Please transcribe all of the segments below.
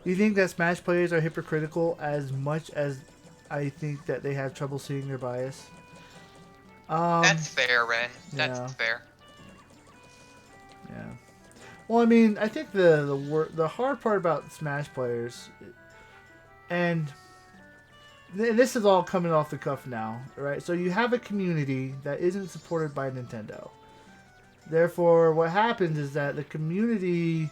You think that Smash players are hypocritical as much as I think that they have trouble seeing their bias? Um, That's fair, Ren. That's yeah, fair. yeah. Well, I mean, I think the hard part about Smash players, and this is all coming off the cuff now, right? So you have a community that isn't supported by Nintendo. Therefore, what happens is that the community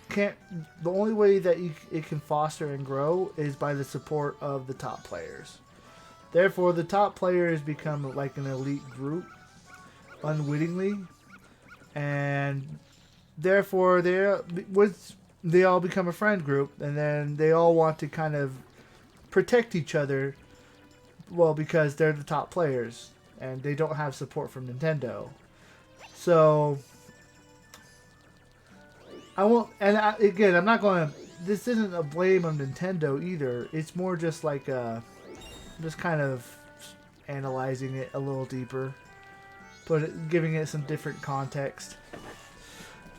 can't. The only way that it can foster and grow is by the support of the top players. Therefore, the top players become like an elite group unwittingly, and therefore they all become a friend group, and then they all want to kind of protect each other. Well, because they're the top players and they don't have support from Nintendo. So I won't. And again, I'm not going to. This isn't a blame on Nintendo either. It's more just like just kind of analyzing it a little deeper, giving it some different context.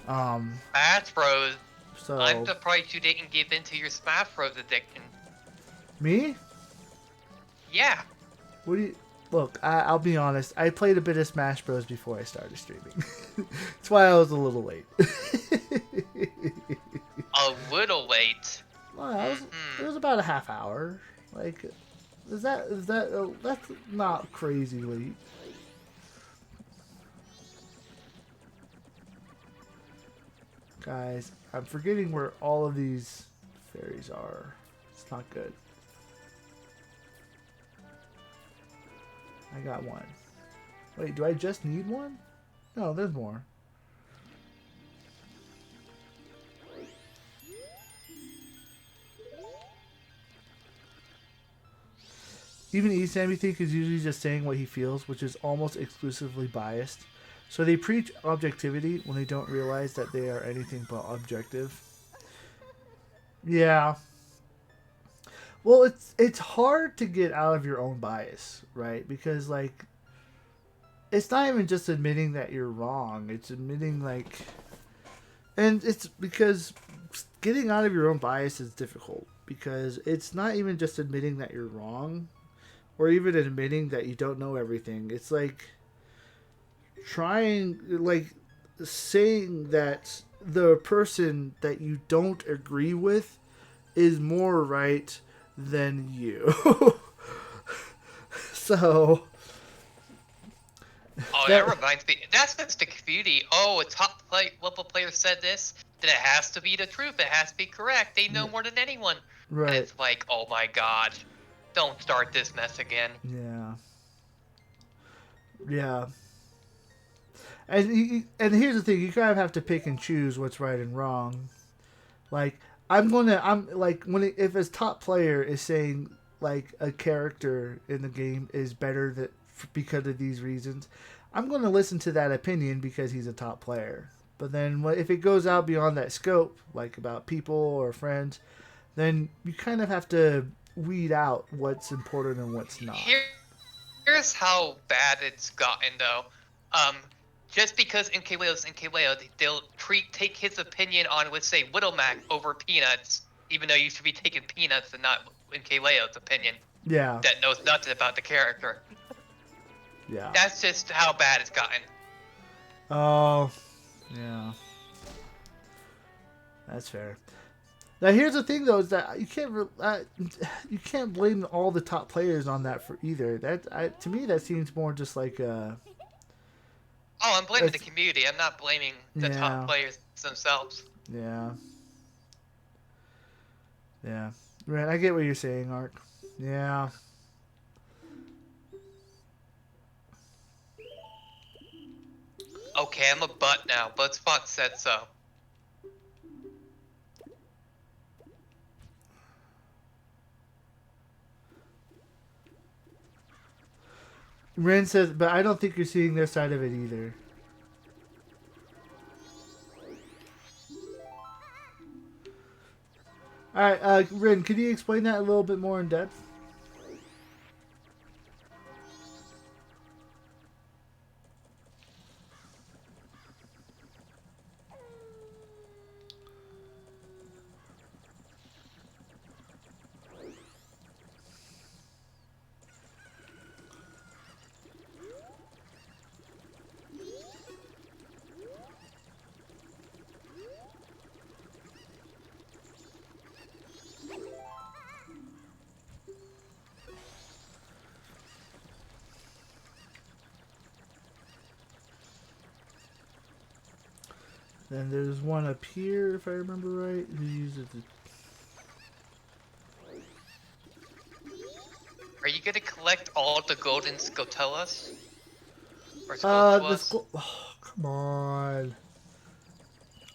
Um. Smash Bros. I'm So surprised you didn't give in to your Smash Bros. Addiction. me, Yeah. what do you? Look, I'll be honest. I played a bit of Smash Bros. Before I started streaming. That's why I was a little late. A little late. Well, it Mm-hmm. was about a half hour. Like, that's not crazy late, guys. I'm forgetting where all of these fairies are. It's not good. I got one. Wait, do I just need one? No, there's more. Even Isam, think, is usually just saying what he feels, which is almost exclusively biased. So they preach objectivity when they don't realize that they are anything but objective. Yeah. Well, it's hard to get out of your own bias, right? Because like it's not even just admitting that you're wrong. It's admitting like and it's because getting out of your own bias is difficult because it's not even just admitting that you're wrong or even admitting that you don't know everything. It's like trying like saying that the person that you don't agree with is more right than you. So Oh, that that reminds me. That's just the community. Oh, a top level player said this. Then it has to be the truth. It has to be correct. They know more than anyone. And right. it's like, oh my god, don't start this mess again. Yeah. Yeah. And here's the thing, you kind of have to pick and choose what's right and wrong. Like I'm like if a top player is saying like a character in the game is better that because of these reasons, I'm going to listen to that opinion because he's a top player. But then if it goes out beyond that scope, like about people or friends, then you kind of have to weed out what's important and what's not. Here, here's how bad it's gotten though. Um, just because NKW's NKWO, they'll take his opinion on, let's say, Widowmac over Peanuts, even though you should be taking Peanuts and not NKW's opinion Yeah. that knows nothing about the character. Yeah. That's just how bad it's gotten. Oh, yeah. That's fair. Now here's the thing though is that you can't blame all the top players on that for either. To me that seems more just like Oh, I'm blaming the that's community. I'm not blaming the top yeah players themselves. yeah yeah. Right, I get what you're saying, Ark. Yeah. Okay, I'm a butt now. Bloodspot said so. Ren says, but I don't think you're seeing their side of it either. All right, Ren, could you explain that a little bit more in depth? Then there's one up here, if I remember right, who uses the... Are you gonna collect all the golden Scotellas? Or The Skulltulas? Oh, come on.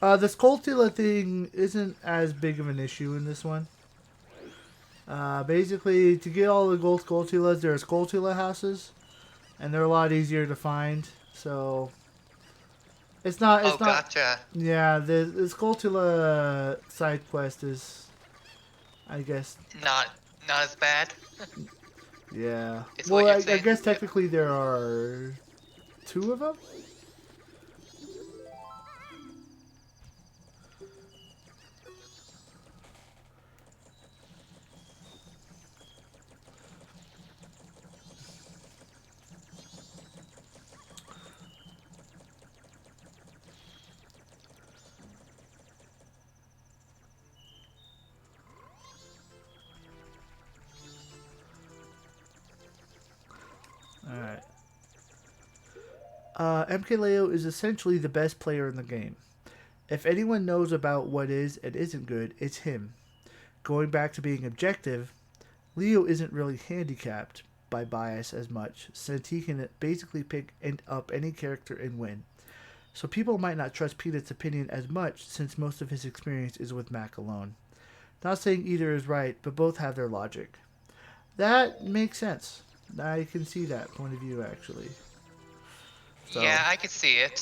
The Skulltula thing isn't as big of an issue in this one. Basically, to get all the gold Skulltulas, there are Skulltula houses, and they're a lot easier to find. So it's not. Oh, It's not. gotcha. Yeah, the Skulltula side quest is, I guess. Not as bad. Yeah. Is Well, what you're I saying? guess Yeah. technically there are 2 of them. All right. MKLeo is essentially the best player in the game. If anyone knows about what is and isn't good, it's him. Going back to being objective, Leo isn't really handicapped by bias as much, since he can basically pick up any character and win. So people might not trust Peanut's opinion as much, since most of his experience is with Mac alone. Not saying either is right, but both have their logic. That makes sense. I can see that point of view, actually. So, Yeah, I can see it.